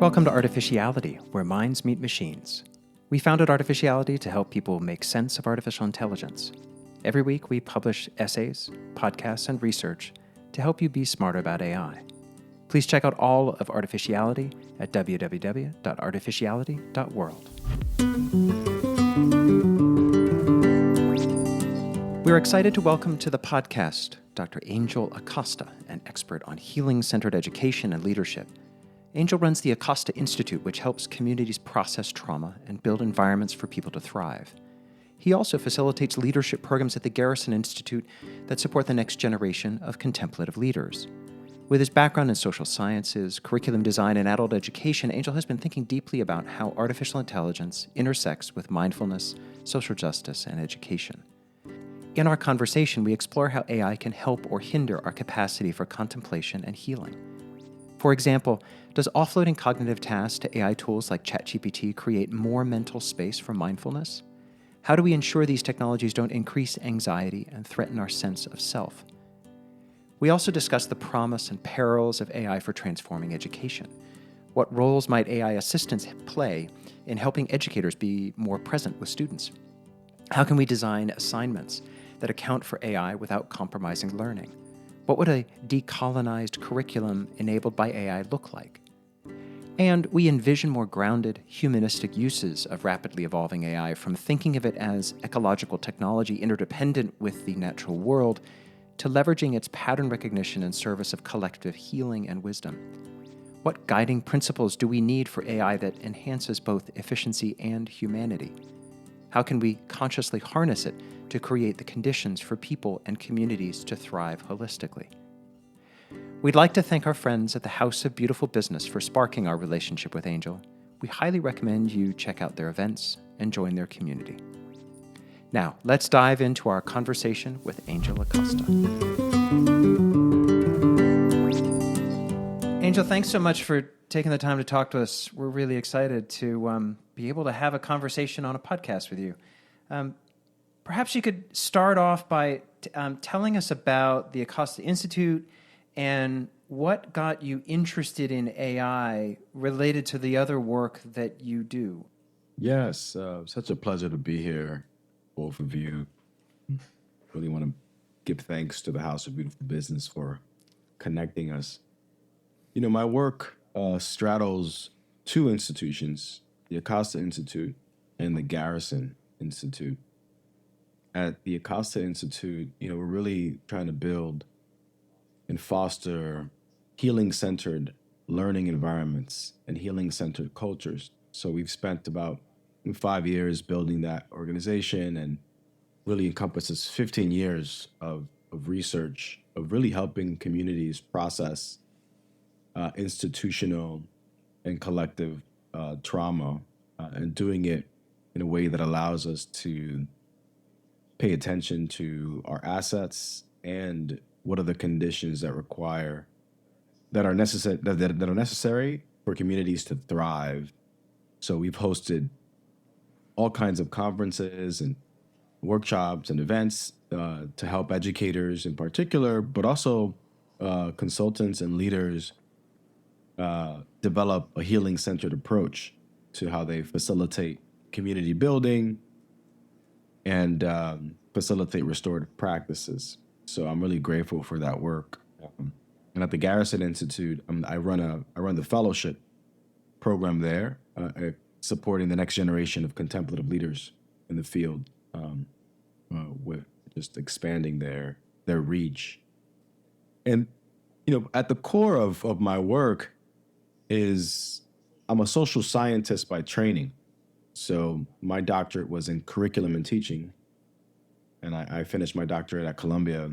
Welcome to Artificiality, where minds meet machines. We founded Artificiality to help people make sense of artificial intelligence. Every week, we publish essays, podcasts, and research to help you be smarter about AI. Please check out all of Artificiality at www.artificiality.world. We're excited to welcome to the podcast Dr. Angel Acosta, an expert on healing-centered education and leadership. Angel runs the Acosta Institute, which helps communities process trauma and build environments for people to thrive. He also facilitates leadership programs at the Garrison Institute that support the next generation of contemplative leaders. With his background in social sciences, curriculum design, and adult education, Angel has been thinking deeply about how artificial intelligence intersects with mindfulness, social justice, and education. In our conversation, we explore how AI can help or hinder our capacity for contemplation and healing. For example, does offloading cognitive tasks to AI tools like ChatGPT create more mental space for mindfulness? How do we ensure these technologies don't increase anxiety and threaten our sense of self? We also discuss the promise and perils of AI for transforming education. What roles might AI assistants play in helping educators be more present with students? How can we design assignments that account for AI without compromising learning? What would a decolonized curriculum enabled by AI look like? And we envision more grounded, humanistic uses of rapidly evolving AI, from thinking of it as ecological technology interdependent with the natural world to leveraging its pattern recognition in service of collective healing and wisdom. What guiding principles do we need for AI that enhances both efficiency and humanity? How can we consciously harness it to create the conditions for people and communities to thrive holistically? We'd like to thank our friends at the House of Beautiful Business for sparking our relationship with Angel. We highly recommend you check out their events and join their community. Now, let's dive into our conversation with Angel Acosta. Angel, thanks so much for taking the time to talk to us. We're really excited to be able to have a conversation on a podcast with you. Perhaps you could start off by telling us about the Acosta Institute and what got you interested in AI related to the other work that you do. Yes, such a pleasure to be here, both of you. Really want to give thanks to the House of Beautiful Business for connecting us. You know, my work straddles two institutions, the Acosta Institute and the Garrison Institute. At the Acosta Institute, we're really trying to build and foster healing-centered learning environments and healing-centered cultures. So we've spent about 5 years building that organization, and really encompasses 15 years of research, of really helping communities process institutional and collective trauma, and doing it in a way that allows us to pay attention to our assets and what are the conditions that are necessary for communities to thrive. So we've hosted all kinds of conferences and workshops and events to help educators in particular, but also consultants and leaders develop a healing-centered approach to how they facilitate community building and facilitate restorative practices. So I'm really grateful for that work. And at the Garrison Institute, I run the fellowship program there, supporting the next generation of contemplative leaders in the field, with just expanding their reach. And at the core of my work is I'm a social scientist by training. So my doctorate was in curriculum and teaching, and I finished my doctorate at Columbia.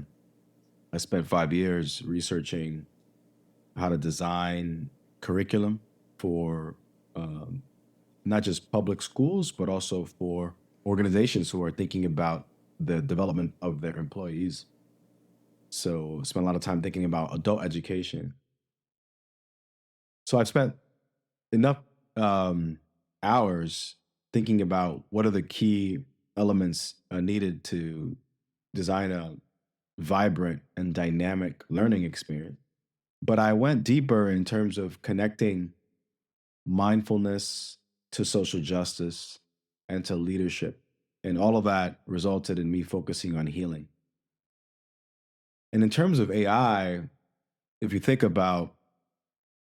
I spent 5 years researching how to design curriculum for not just public schools, but also for organizations who are thinking about the development of their employees. So I spent a lot of time thinking about adult education. So I've spent enough hours thinking about what are the key elements needed to design a vibrant and dynamic learning experience. But I went deeper in terms of connecting mindfulness to social justice and to leadership. And all of that resulted in me focusing on healing. And in terms of AI, if you think about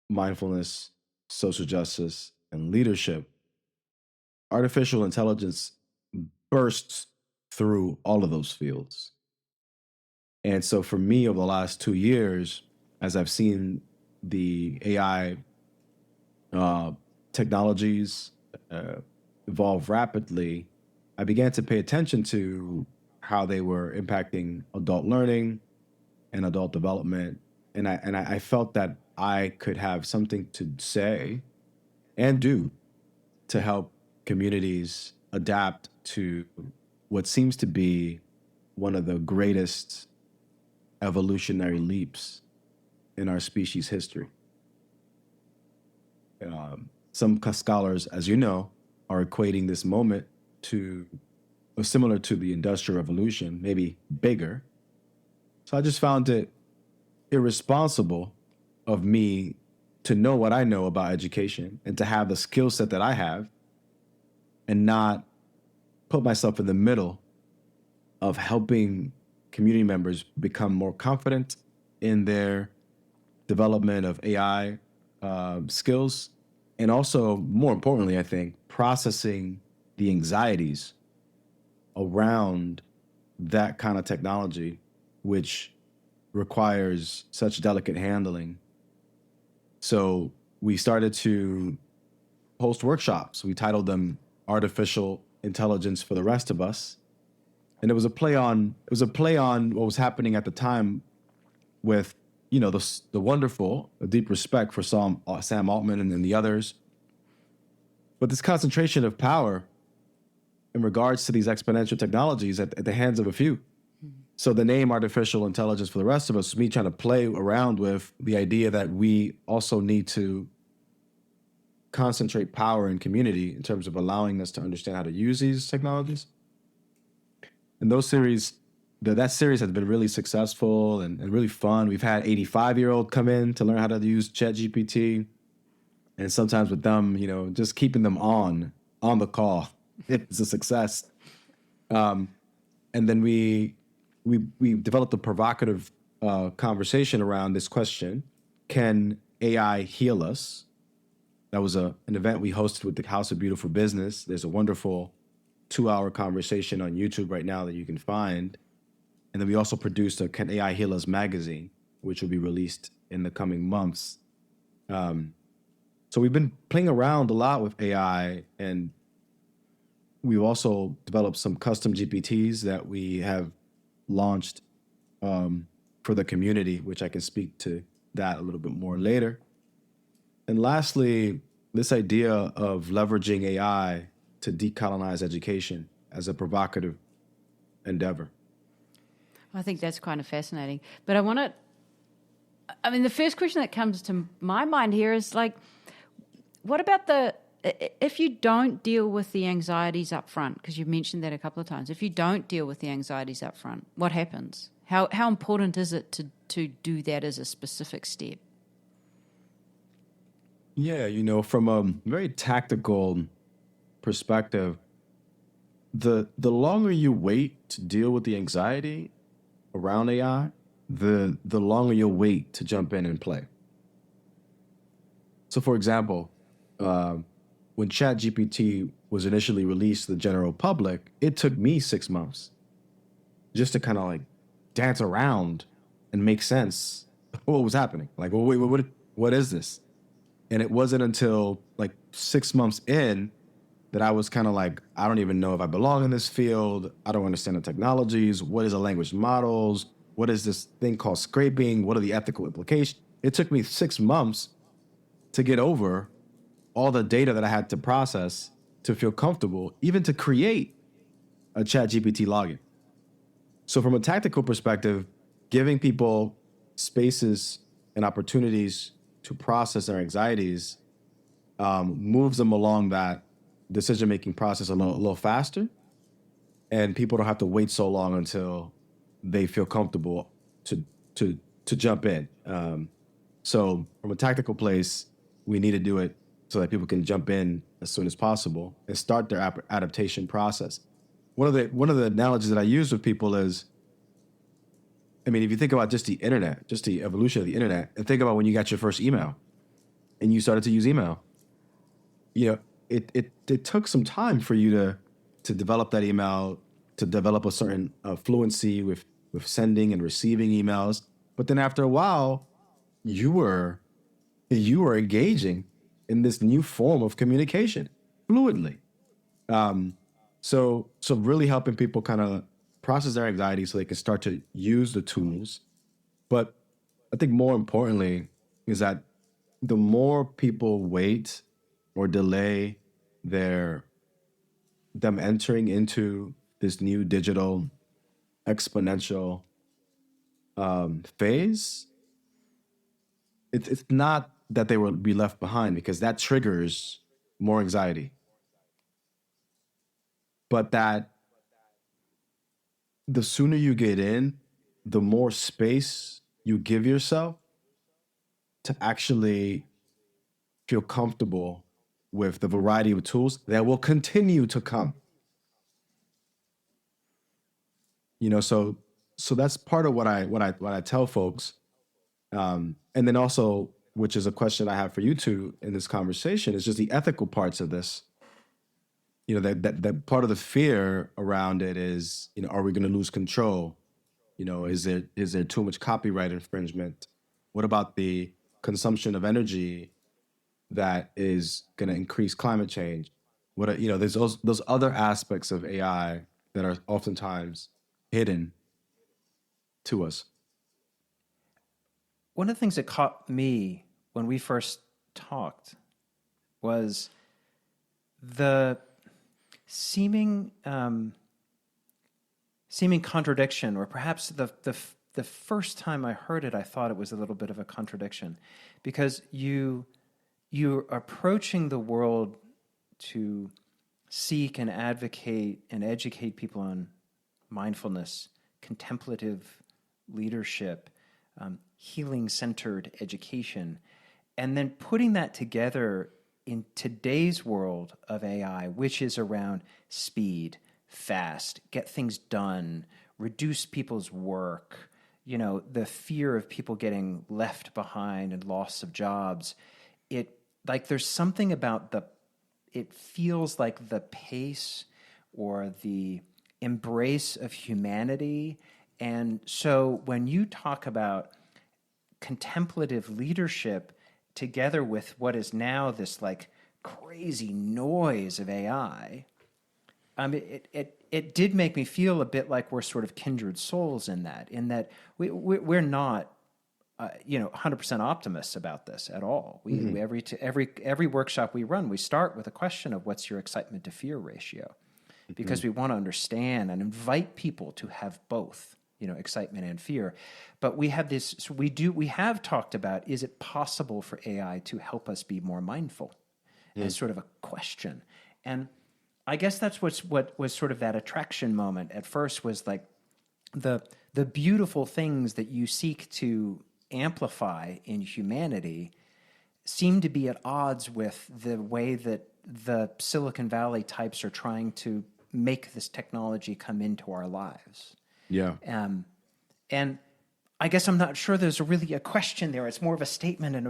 mindfulness, social justice, and leadership, artificial intelligence bursts through all of those fields. And so for me, over the last 2 years, as I've seen the AI uh, technologies uh, evolve rapidly, I began to pay attention to how they were impacting adult learning and adult development. And I felt that I could have something to say and do to help communities adapt to what seems to be one of the greatest evolutionary leaps in our species history. Some scholars, as you know, are equating this moment to or similar to the Industrial Revolution, maybe bigger. So I just found it irresponsible of me to know what I know about education and to have the skill set that I have and not put myself in the middle of helping community members become more confident in their development of AI skills. And also, more importantly, I think, processing the anxieties around that kind of technology, which requires such delicate handling. So we started to host workshops. We titled them Artificial Intelligence for the Rest of Us. And it was a play on what was happening at the time with, the wonderful, a deep respect for Sam Altman and the others. But this concentration of power in regards to these exponential technologies at the hands of a few. So the name artificial intelligence for the rest of us is me trying to play around with the idea that we also need to concentrate power in community in terms of allowing us to understand how to use these technologies. And that series has been really successful and really fun. We've had 85-year-old come in to learn how to use ChatGPT. And sometimes with them, just keeping them on the call, it's a success. And then we developed a provocative conversation around this question: can AI heal us? That was an event we hosted with the House of Beautiful Business. There's a wonderful 2-hour conversation on YouTube right now that you can find. And then we also produced a Can AI Heal Us magazine, which will be released in the coming months. So we've been playing around a lot with AI, and we've also developed some custom GPTs that we have launched for the community, which I can speak to that a little bit more later. And lastly, this idea of leveraging AI to decolonize education as a provocative endeavor. I think that's kind of fascinating. But the first question that comes to my mind here is what about if you don't deal with the anxieties up front, because you've mentioned that a couple of times, if you don't deal with the anxieties up front, what happens? How important is it to do that as a specific step? Yeah, from a very tactical perspective, the longer you wait to deal with the anxiety around AI, the longer you'll wait to jump in and play. So, for example, when ChatGPT was initially released to the general public, it took me 6 months just to kind of dance around and make sense of what was happening. Well, wait, what is this? And it wasn't until 6 months in that I was kind of I don't even know if I belong in this field. I don't understand the technologies. What is a language models? What is this thing called scraping? What are the ethical implications? It took me 6 months to get over all the data that I had to process to feel comfortable, even to create a ChatGPT login. So from a tactical perspective, giving people spaces and opportunities to process their anxieties moves them along that decision-making process a little faster, and people don't have to wait so long until they feel comfortable to jump in. So from a tactical place, we need to do it so that people can jump in as soon as possible and start their adaptation process. One of the analogies that I use with people is, I mean, if you think about just the internet, just the evolution of the internet, and think about when you got your first email and you started to use email. You know, it took some time for you to develop that email, to develop a certain fluency with sending and receiving emails. But then after a while, you were engaging in this new form of communication fluidly. So really helping people kind of process their anxiety so they can start to use the tools. But I think more importantly is that the more people wait or delay them entering into this new digital exponential phase, it's not that they will be left behind, because that triggers more anxiety. But that the sooner you get in, the more space you give yourself to actually feel comfortable with the variety of tools that will continue to come. You know, so that's part of what I tell folks. And then also, which is a question I have for you two in this conversation, is just the ethical parts of this. You know, that part of the fear around it is, you know, are we going to lose control? You know, is there too much copyright infringement? What about the consumption of energy that is going to increase climate change? What, you know, there's those other aspects of AI that are oftentimes hidden to us. One of the things that caught me when we first talked was the seeming contradiction, or perhaps the first time I heard it, I thought it was a little bit of a contradiction, because you're approaching the world to seek and advocate and educate people on mindfulness, contemplative leadership, healing-centered education, and then putting that together in today's world of AI, which is around speed, fast, get things done, reduce people's work, you know, the fear of people getting left behind and loss of jobs. There's something about it feels like the pace or the embrace of humanity. And so when you talk about contemplative leadership together with what is now this like crazy noise of AI, it did make me feel a bit like we're sort of kindred souls in that we're not 100% optimists about this at all. Every workshop we run, we start with a question of what's your excitement to fear ratio, because we want to understand and invite people to have both, you know, excitement and fear. But we have this, so we have talked about, is it possible for AI to help us be more mindful? As sort of a question. And I guess that's what was sort of that attraction moment at first, was like the beautiful things that you seek to amplify in humanity seem to be at odds with the way that the Silicon Valley types are trying to make this technology come into our lives. Yeah. And I guess I'm not sure there's really a question there. It's more of a statement and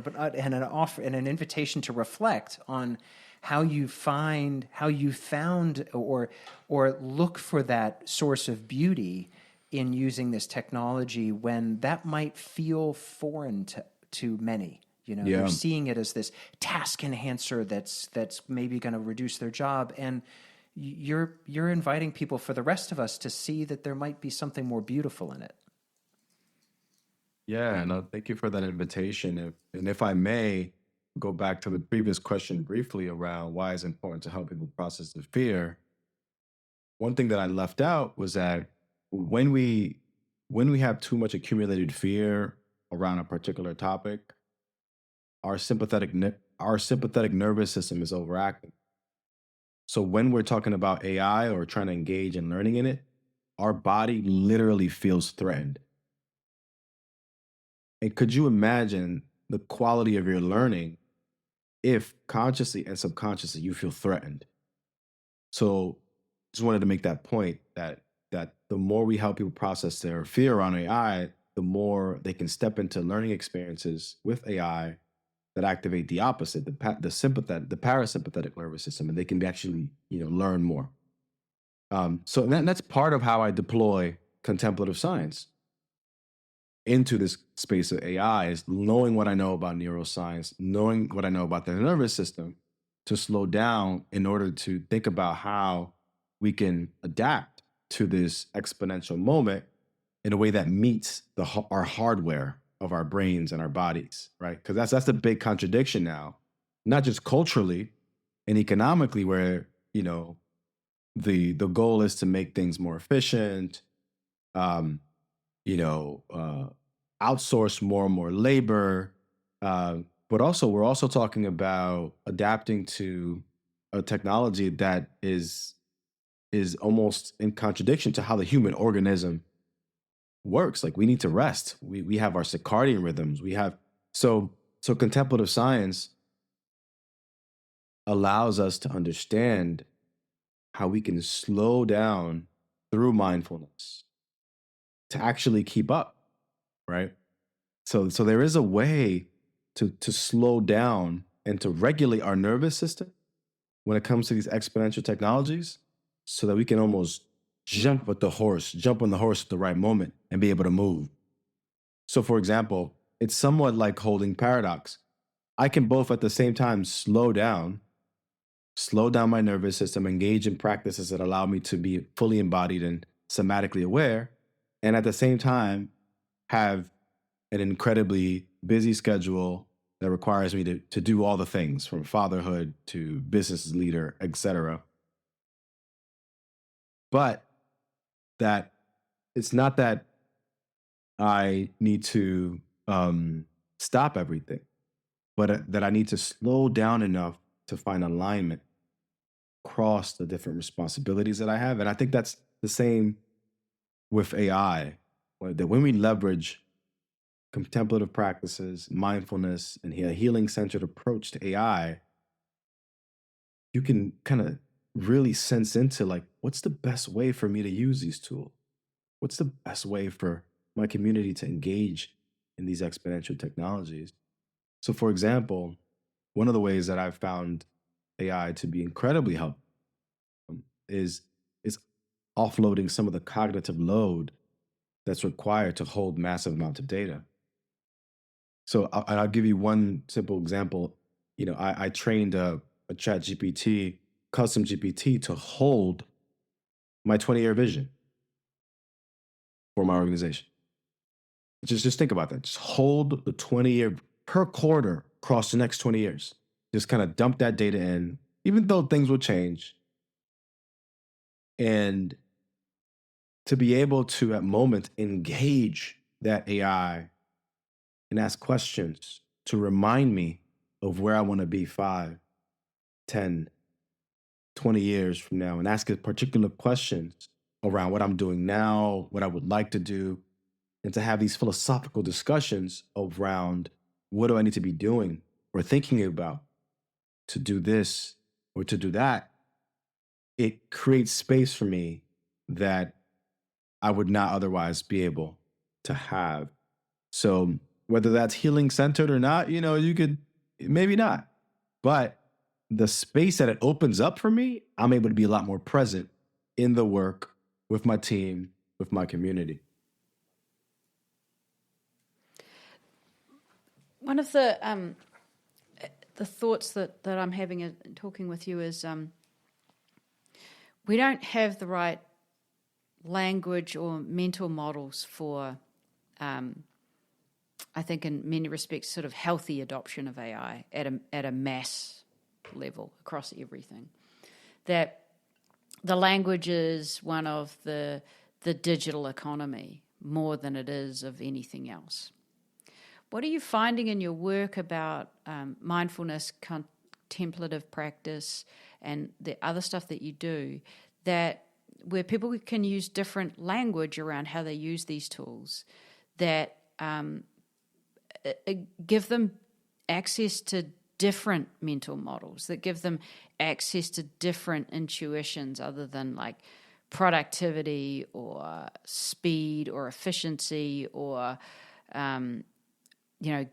an offer and an invitation to reflect on how you found or look for that source of beauty in using this technology when that might feel foreign to many. You know, they're seeing it as this task enhancer that's maybe going to reduce their job, and you're inviting people, for the rest of us, to see that there might be something more beautiful in it. Yeah, no, thank you for that invitation. If I may go back to the previous question briefly around why it's important to help people process the fear, one thing that I left out was that when we have too much accumulated fear around a particular topic, our sympathetic nervous system is overactive. So when we're talking about AI or trying to engage in learning in it, our body literally feels threatened. And could you imagine the quality of your learning if consciously and subconsciously you feel threatened. So just wanted to make that point that the more we help people process their fear around AI, the more they can step into learning experiences with AI that activate the opposite, the parasympathetic nervous system, and they can actually learn more. So that's part of how I deploy contemplative science into this space of AI, is knowing what I know about neuroscience, knowing what I know about the nervous system, to slow down in order to think about how we can adapt to this exponential moment in a way that meets our hardware of our brains and our bodies, right? Because that's the big contradiction now, not just culturally and economically, where the goal is to make things more efficient, outsource more and more labor, but also we're also talking about adapting to a technology that is almost in contradiction to how the human organism works. Like, we need to rest. We have our circadian rhythms. We have so contemplative science allows us to understand how we can slow down through mindfulness to actually keep up, right? So there is a way to slow down and to regulate our nervous system when it comes to these exponential technologies, so that we can almost jump on the horse at the right moment and be able to move. So, for example, it's somewhat like holding paradox. I can both at the same time slow down my nervous system, engage in practices that allow me to be fully embodied and somatically aware, and at the same time have an incredibly busy schedule that requires me to do all the things, from fatherhood to business leader, etc. But that it's not that I need to stop everything, but that I need to slow down enough to find alignment across the different responsibilities that I have. And I think that's the same with AI, that when we leverage contemplative practices, mindfulness, and a healing-centered approach to AI, you can kind of really sense into, like, what's the best way for me to use these tools? What's the best way for my community to engage in these exponential technologies? So, for example, one of the ways that I've found AI to be incredibly helpful is offloading some of the cognitive load that's required to hold massive amounts of data. So I'll give you one simple example. I trained a chat GPT, custom GPT, to hold my 20-year vision for my organization. Just think about that. Just hold the 20-year per quarter across the next 20 years. Just kind of dump that data in, even though things will change. And to be able to, at moments, engage that AI and ask questions to remind me of where I want to be 5, 10, 20 years from now, and ask it particular questions around what I'm doing now, what I would like to do, and to have these philosophical discussions around what do I need to be doing or thinking about to do this or to do that. It creates space for me that I would not otherwise be able to have. So whether that's healing centered or not, you could, maybe not. But the space that it opens up for me, I'm able to be a lot more present in the work, with my team, with my community. One of the thoughts that I'm having talking with you is we don't have the right language or mental models for, I think in many respects, sort of healthy adoption of AI at a mass level across everything. That the language is one of the digital economy more than it is of anything else. What are you finding in your work about mindfulness, contemplative practice, and the other stuff that you do, that where people can use different language around how they use these tools, that give them access to different mental models, that give them access to different intuitions other than like productivity or speed or efficiency or,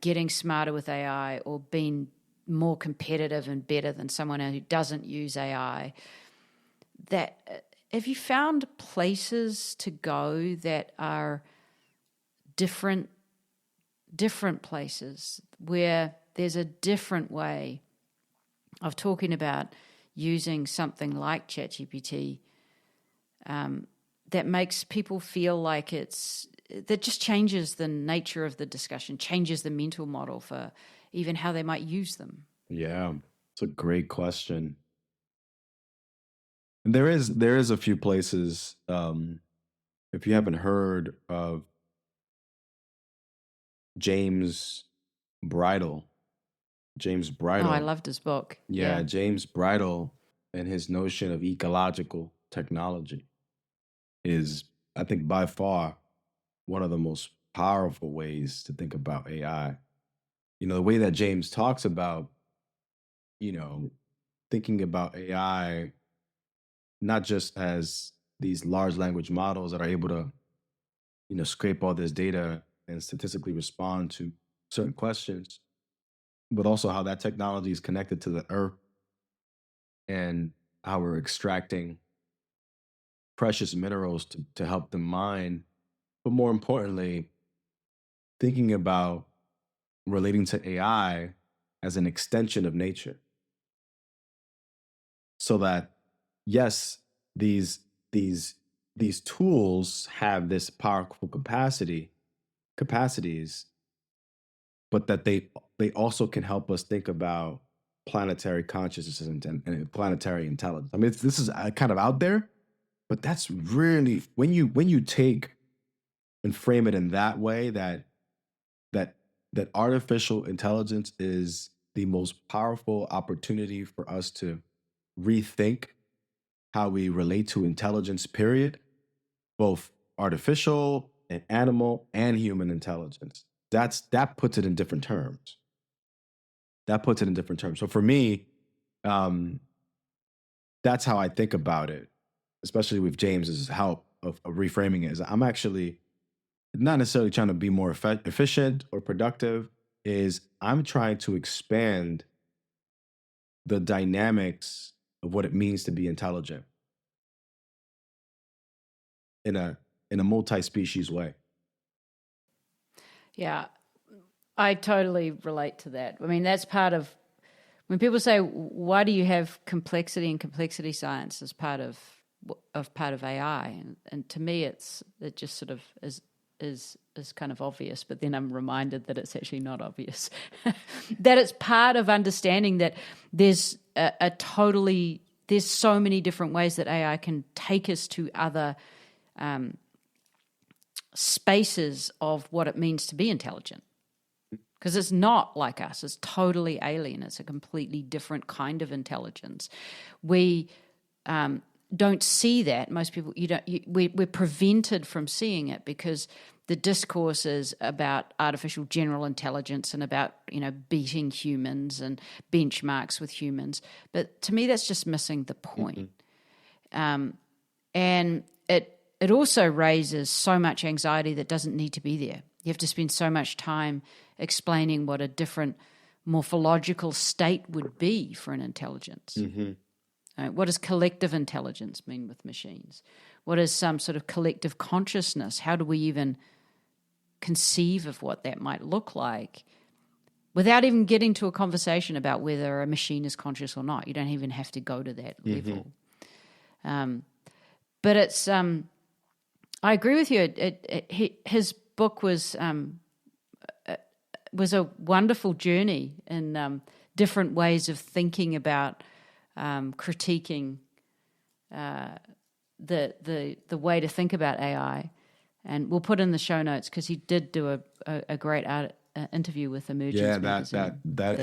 getting smarter with AI or being more competitive and better than someone who doesn't use AI. That have you found places to go that are different places where there's a different way of talking about using something like ChatGPT that makes people feel like that just changes the nature of the discussion, changes the mental model for even how they might use them? Yeah, it's a great question. And there is a few places. If you haven't heard of James Bridle, Oh, I loved his book. Yeah, James Bridle and his notion of ecological technology is, I think, by far one of the most powerful ways to think about AI. The way that James talks about, thinking about AI not just as these large language models that are able to, scrape all this data and statistically respond to certain questions, but also how that technology is connected to the earth and how we're extracting precious minerals to help them mine. But more importantly, thinking about relating to AI as an extension of nature. So that, yes, these tools have this powerful capacities, but that they also can help us think about planetary consciousness and planetary intelligence. I mean, this is kind of out there, but that's really when you take and frame it in that way, that artificial intelligence is the most powerful opportunity for us to rethink how we relate to intelligence, period, both artificial and animal and human intelligence. That puts it in different terms. So for me, that's how I think about it, especially with James's help of reframing it. Is I'm actually not necessarily trying to be more efficient or productive. Is I'm trying to expand the dynamics of what it means to be intelligent in a multi-species way. Yeah, I totally relate to that. I mean, that's part of when people say, "Why do you have complexity and complexity science as part of AI?" And to me, it just sort of is kind of obvious. But then I'm reminded that it's actually not obvious. That it's part of understanding that there's there's so many different ways that AI can take us to other spaces of what it means to be intelligent. Because it's not like us. It's totally alien. It's a completely different kind of intelligence. We don't see that. Most people, we're prevented from seeing it because the discourse is about artificial general intelligence and about, beating humans and benchmarks with humans. But to me, that's just missing the point. Mm-hmm. And it also raises so much anxiety that doesn't need to be there. You have to spend so much time explaining what a different morphological state would be for an intelligence. Mm-hmm. What does collective intelligence mean with machines? What is some sort of collective consciousness? How do we even conceive of what that might look like without even getting to a conversation about whether a machine is conscious or not? You don't even have to go to that level. But it's, I agree with you. His book was a wonderful journey in different ways of thinking about critiquing the way to think about AI. And we'll put in the show notes because he did do a great interview with Emergence magazine. That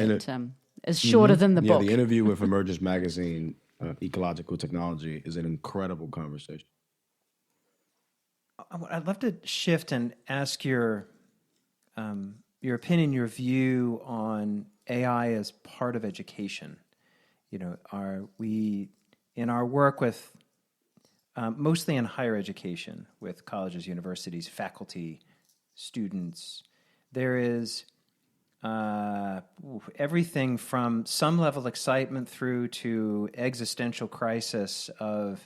is shorter than the book. The interview with Emergence magazine, Ecological Technology, is an incredible conversation. I'd love to shift and ask your your opinion, your view on AI as part of education. Are we, in our work with, mostly in higher education, with colleges, universities, faculty, students, there is everything from some level of excitement through to existential crisis of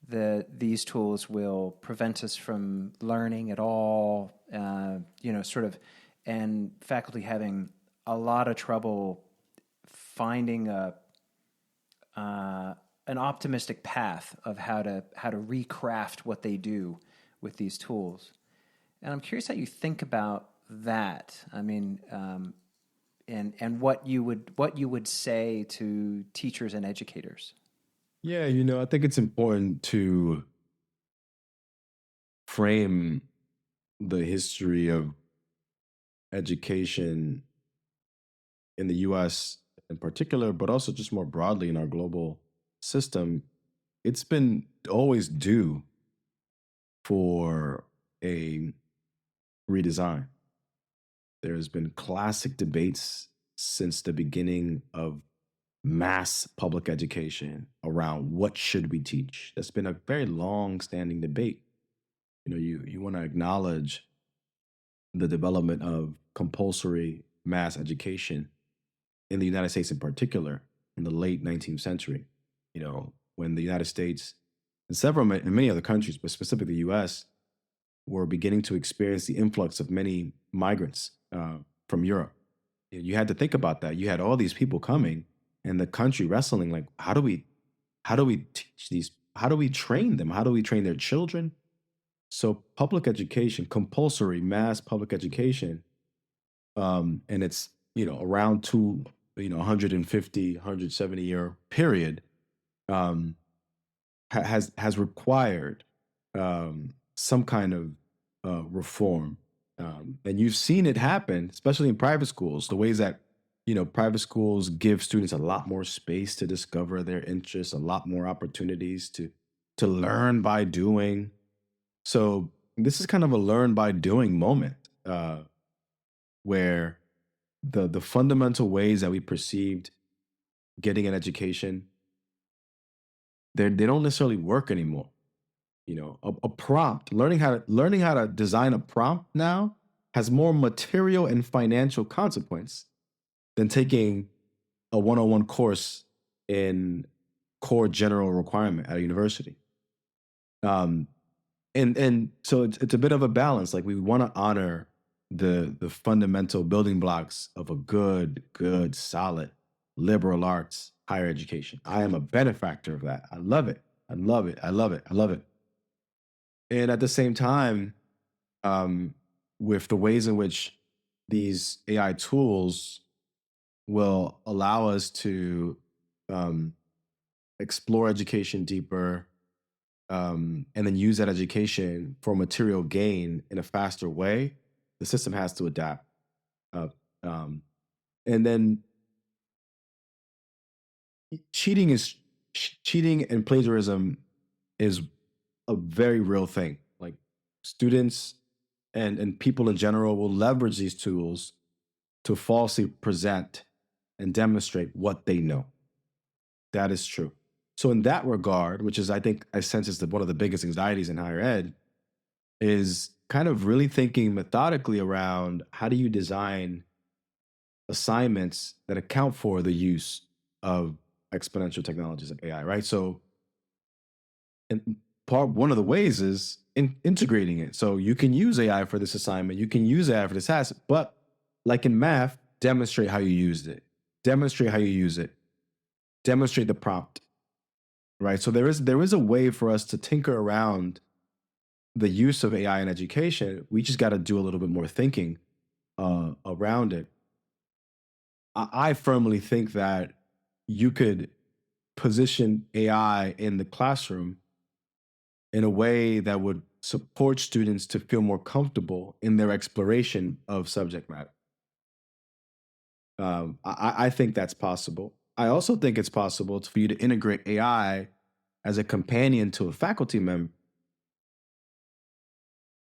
these tools will prevent us from learning at all, and faculty having a lot of trouble finding an optimistic path of how to recraft what they do with these tools. And I'm curious how you think about that. I mean, and what you would say to teachers and educators. Yeah, I think it's important to frame the history of education in the US in particular, but also just more broadly in our global system. It's been always due for a redesign. There's been classic debates since the beginning of mass public education around what should we teach. That's been a very long-standing debate. You want to acknowledge the development of compulsory mass education in the United States in particular in the late 19th century. When the United States and many other countries, but specifically the US, were beginning to experience the influx of many migrants from Europe. You had to think about that. You had all these people coming and the country wrestling, like, how do we teach these? How do we train them? How do we train their children? So public education, compulsory mass public education, and it's, around 150, 170 year period, has required some kind of reform. And you've seen it happen, especially in private schools, the ways that, private schools give students a lot more space to discover their interests, a lot more opportunities to learn by doing. So this is kind of a learn by doing moment, where the fundamental ways that we perceived getting an education, they don't necessarily work anymore. A prompt, learning how to design a prompt now has more material and financial consequence than taking a 101 course in core general requirement at a university. And so it's a bit of a balance. Like, we want to honor the fundamental building blocks of a good, solid liberal arts higher education. I am a benefactor of that. I love it. I love it. I love it. I love it. And at the same time, with the ways in which these AI tools will allow us to explore education deeper, and then use that education for material gain in a faster way, the system has to adapt. Uh, um, and then cheating and plagiarism is a very real thing. Like, students and people in general will leverage these tools to falsely present and demonstrate what they know. That is true. So in that regard, which is, I sense is one of the biggest anxieties in higher ed, is kind of really thinking methodically around how do you design assignments that account for the use of exponential technologies like AI, right? So, and one of the ways is integrating it. So you can use AI for this assignment, you can use AI for this task, but like in math, demonstrate how you used it, demonstrate how you use it, demonstrate the prompt, right? So there is a way for us to tinker around the use of AI in education. We just got to do a little bit more thinking around it. I firmly think that you could position AI in the classroom in a way that would support students to feel more comfortable in their exploration of subject matter. I think that's possible. I also think it's possible for you to integrate AI as a companion to a faculty member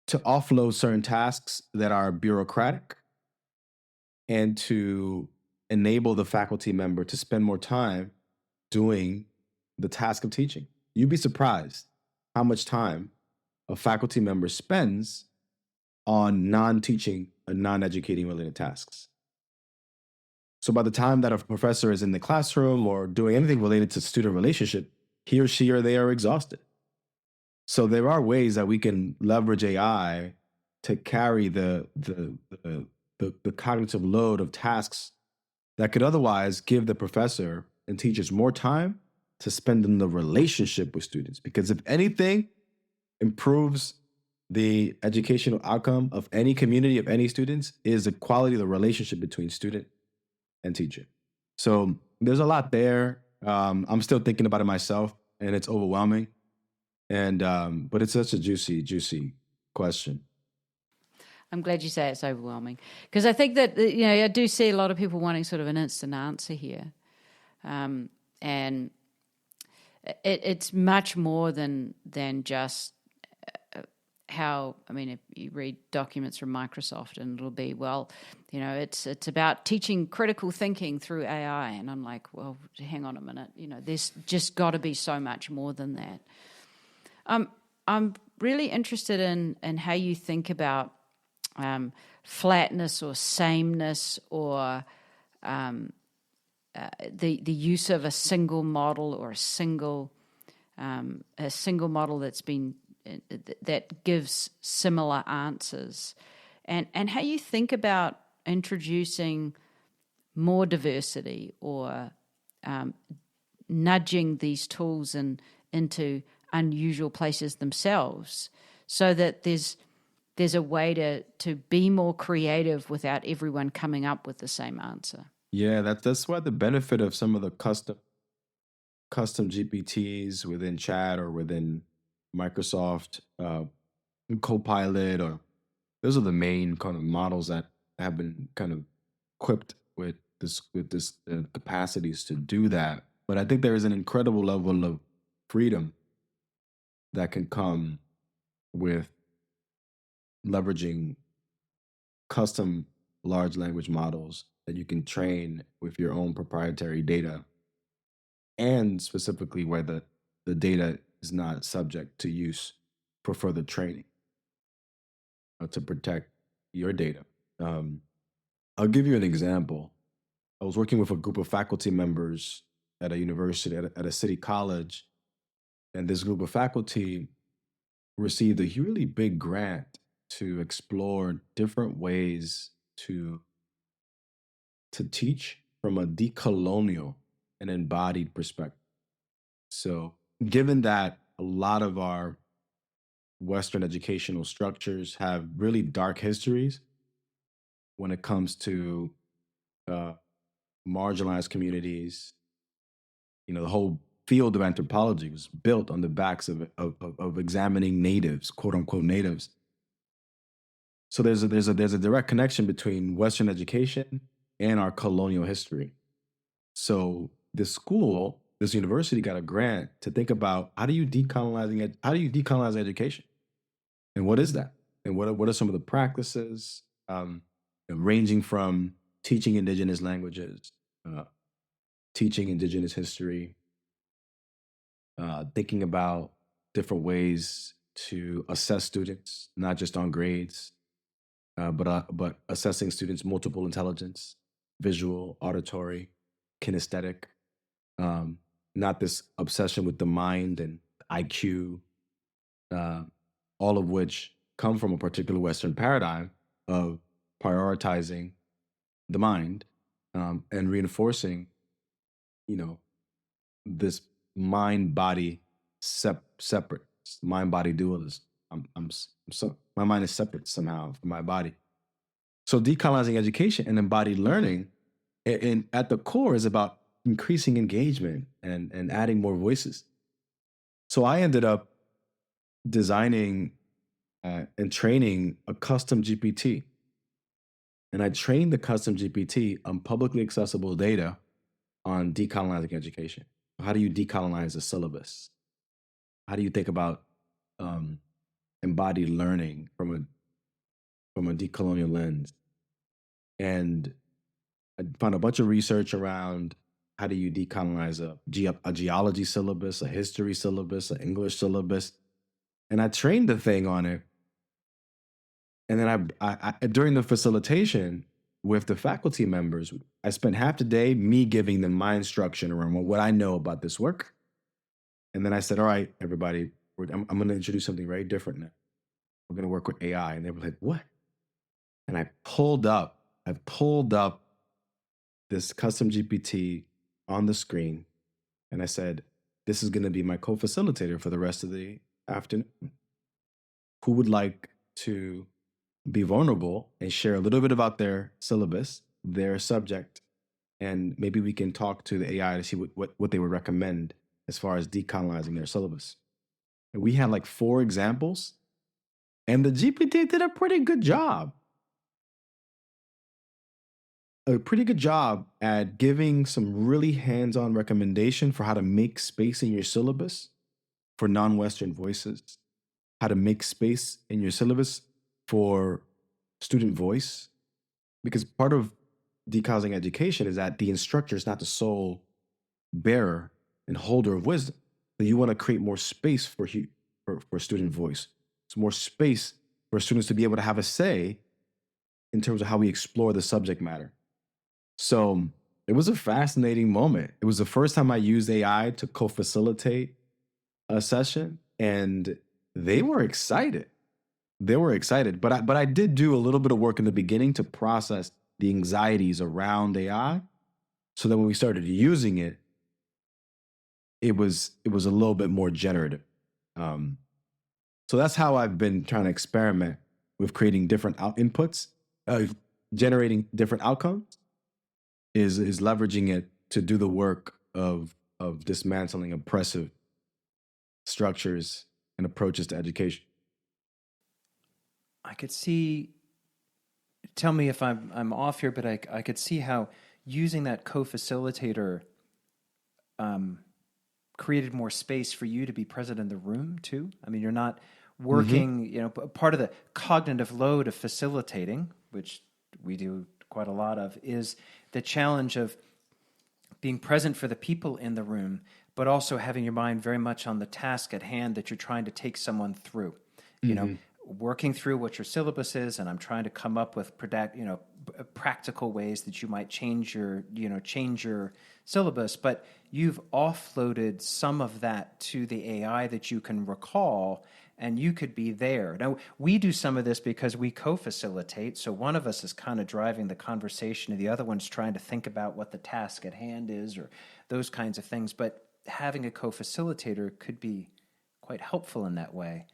to offload certain tasks that are bureaucratic and to enable the faculty member to spend more time doing the task of teaching. You'd be surprised how much time a faculty member spends on non-teaching and non-educating related tasks. So by the time that a professor is in the classroom or doing anything related to student relationship, he or she or they are exhausted. So there are ways that we can leverage AI to carry the cognitive load of tasks that could otherwise give the professor and teachers more time to spend in the relationship with students. Because if anything improves the educational outcome of any community, of any students, is the quality of the relationship between student and teacher. So there's a lot there. I'm still thinking about it myself, and it's overwhelming. And but it's such a juicy question. I'm glad you say it's overwhelming, because I think that, I do see a lot of people wanting sort of an instant answer here, and it's much more than just how. I mean, if you read documents from Microsoft, and it'll be, it's about teaching critical thinking through AI, and I'm like, well, hang on a minute, there's just got to be so much more than that. I'm really interested in how you think about flatness or sameness, or the use of a single model, or a single model that gives similar answers, and how you think about introducing more diversity, or nudging these tools into unusual places themselves, so that there's a way to be more creative without everyone coming up with the same answer. Yeah, that's why the benefit of some of the custom GPTs within chat or within Microsoft Copilot, or those are the main kind of models that have been kind of equipped with this capacities to do that. But I think there is an incredible level of freedom that can come with leveraging custom large language models that you can train with your own proprietary data, and specifically where the data is not subject to use for further training to protect your data. I'll give you an example. I was working with a group of faculty members at a university, at a city college, and this group of faculty received a really big grant to explore different ways to teach from a decolonial and embodied perspective. So, given that a lot of our Western educational structures have really dark histories when it comes to uh, marginalized communities, the whole field of anthropology was built on the backs of examining natives, quote unquote natives. So there's a direct connection between Western education and our colonial history. So this university got a grant to think about how do you decolonize education, and what is that, and what are some of the practices, ranging from teaching indigenous languages, teaching indigenous history, thinking about different ways to assess students, not just on grades, but assessing students' multiple intelligence, visual, auditory, kinesthetic, not this obsession with the mind and IQ, all of which come from a particular Western paradigm of prioritizing the mind, and reinforcing, this mind-body separate, mind-body dualism. My mind is separate somehow from my body. So decolonizing education and embodied learning, and at the core, is about increasing engagement and adding more voices. So I ended up designing and training a custom GPT. And I trained the custom GPT on publicly accessible data on decolonizing education. How do you decolonize a syllabus? How do you think about embodied learning from a decolonial lens? And I found a bunch of research around how do you decolonize a geology syllabus, a history syllabus, an English syllabus, and I trained the thing on it. And then during the facilitation with the faculty members, I spent half the day me giving them my instruction around what I know about this work. And then I said, all right, everybody, I'm going to introduce something very different now. We're going to work with AI. And they were like, what? And I pulled up this custom GPT on the screen. And I said, this is going to be my co-facilitator for the rest of the afternoon. Who would like to be vulnerable and share a little bit about their syllabus, their subject, and maybe we can talk to the AI to see what they would recommend as far as decolonizing their syllabus. And we had like 4 examples, and the GPT did a pretty good job. A pretty good job at giving some really hands-on recommendation for how to make space in your syllabus for non-Western voices, how to make space in your syllabus for student voice, because part of decolonizing education is that the instructor is not the sole bearer and holder of wisdom. So you want to create more space for student voice. It's more space for students to be able to have a say in terms of how we explore the subject matter. So it was a fascinating moment. It was the first time I used AI to co-facilitate a session, and they were excited. But I did do a little bit of work in the beginning to process the anxieties around AI, so that when we started using it, it was a little bit more generative. So that's how I've been trying to experiment with creating different inputs, generating different outcomes. Is leveraging it to do the work of dismantling oppressive structures and approaches to education. I could see, tell me if I'm off here, but I could see how using that co-facilitator created more space for you to be present in the room too. I mean, you're not working, part of the cognitive load of facilitating, which we do quite a lot of, is the challenge of being present for the people in the room, but also having your mind very much on the task at hand that you're trying to take someone through. Working through what your syllabus is, and I'm trying to come up with practical ways that you might change your syllabus, but you've offloaded some of that to the AI that you can recall, and you could be there. Now, we do some of this because we co-facilitate, so one of us is kind of driving the conversation, and the other one's trying to think about what the task at hand is, or those kinds of things, but having a co-facilitator could be quite helpful in that way.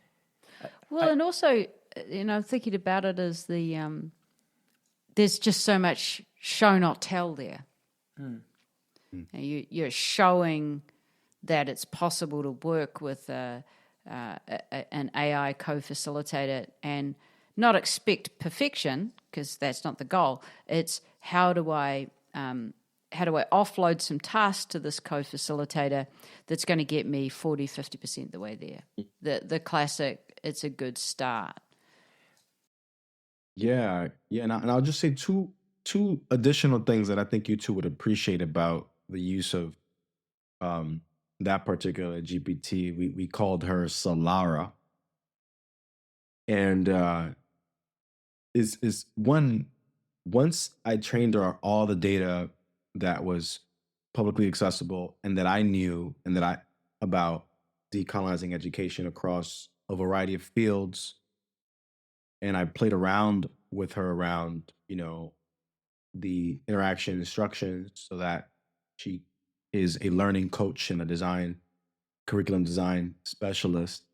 Well, and also, thinking about it as there's just so much show not tell there. You're showing that it's possible to work with an AI co-facilitator and not expect perfection, because that's not the goal. It's how do I offload some tasks to this co-facilitator that's going to get me 40, 50% the way there. The classic, it's a good start. Yeah. And I'll just say two additional things that I think you two would appreciate about the use of that particular GPT. We called her Solara, and is one. Once I trained her all the data that was publicly accessible and that I knew and about decolonizing education across a variety of fields. And I played around with her around, the interaction instructions, so that she is a learning coach and a curriculum design specialist.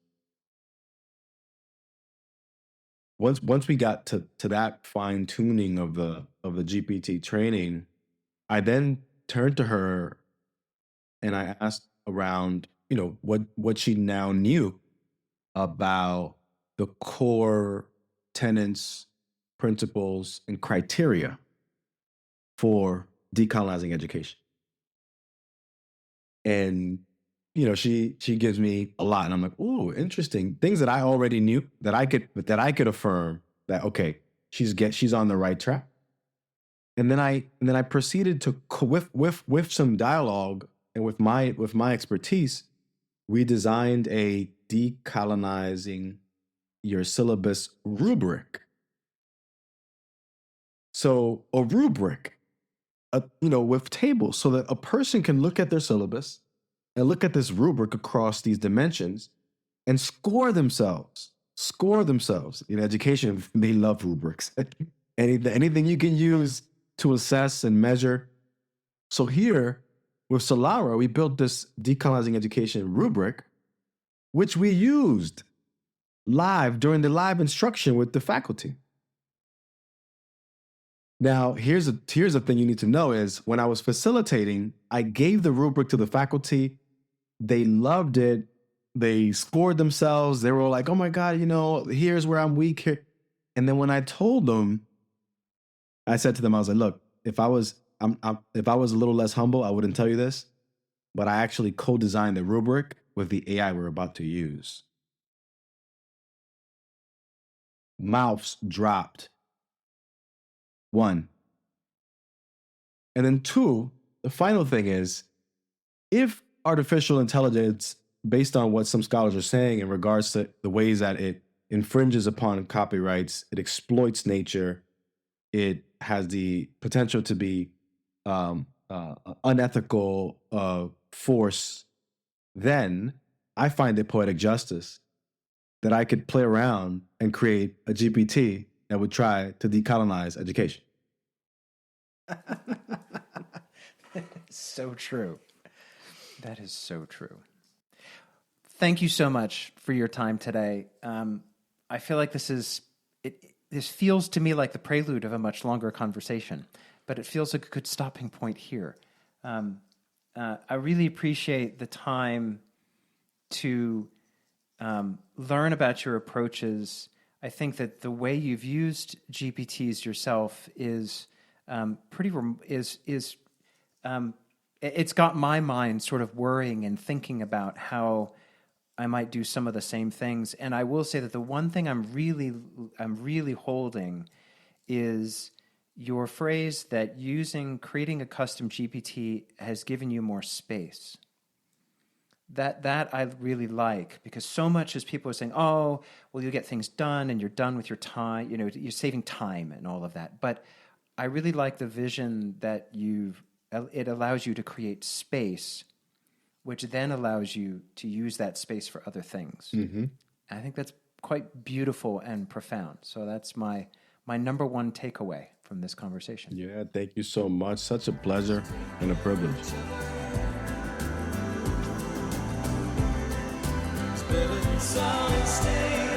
Once we got to that fine tuning of the GPT training, I then turned to her and I asked around, what she now knew about the core tenets, principles, and criteria for decolonizing education. And she gives me a lot, and I'm like, "Ooh, interesting." Things that I already knew that I could affirm that, okay, she's on the right track. And then I proceeded to with some dialogue and with my expertise, we designed a decolonizing your syllabus rubric. So a rubric, with tables, so that a person can look at their syllabus and look at this rubric across these dimensions and score themselves. In education, they love rubrics. Anything you can use to assess and measure. So here with Solara, we built this decolonizing education rubric, which we used live during the live instruction with the faculty. Now, here's a thing you need to know is when I was facilitating, I gave the rubric to the faculty. They loved it. They scored themselves. They were all like, oh my God, here's where I'm weak here. And then when I told them, I said to them, I was like, look, if I was a little less humble, I wouldn't tell you this, but I actually co-designed the rubric with the AI we're about to use. Mouths dropped. 1. And then 2, the final thing is, if artificial intelligence, based on what some scholars are saying in regards to the ways that it infringes upon copyrights, it exploits nature, it has the potential to be unethical force, then I find it poetic justice that I could play around and create a GPT that would try to decolonize education. So true. That is so true. Thank you so much for your time today. I feel like this feels to me like the prelude of a much longer conversation, but it feels like a good stopping point here. I really appreciate the time to learn about your approaches. I think that the way you've used GPTs yourself is it's got my mind sort of worrying and thinking about how I might do some of the same things. And I will say that the one thing I'm really holding is your phrase that creating a custom GPT has given you more space. That I really like, because so much as people are saying, oh, well, you get things done and you're done with your time, you're saving time and all of that. But I really like the vision that it allows you to create space, which then allows you to use that space for other things. Mm-hmm. I think that's quite beautiful and profound. So that's my number one takeaway from this conversation. Yeah, thank you so much. Such a pleasure and a privilege. Solid state.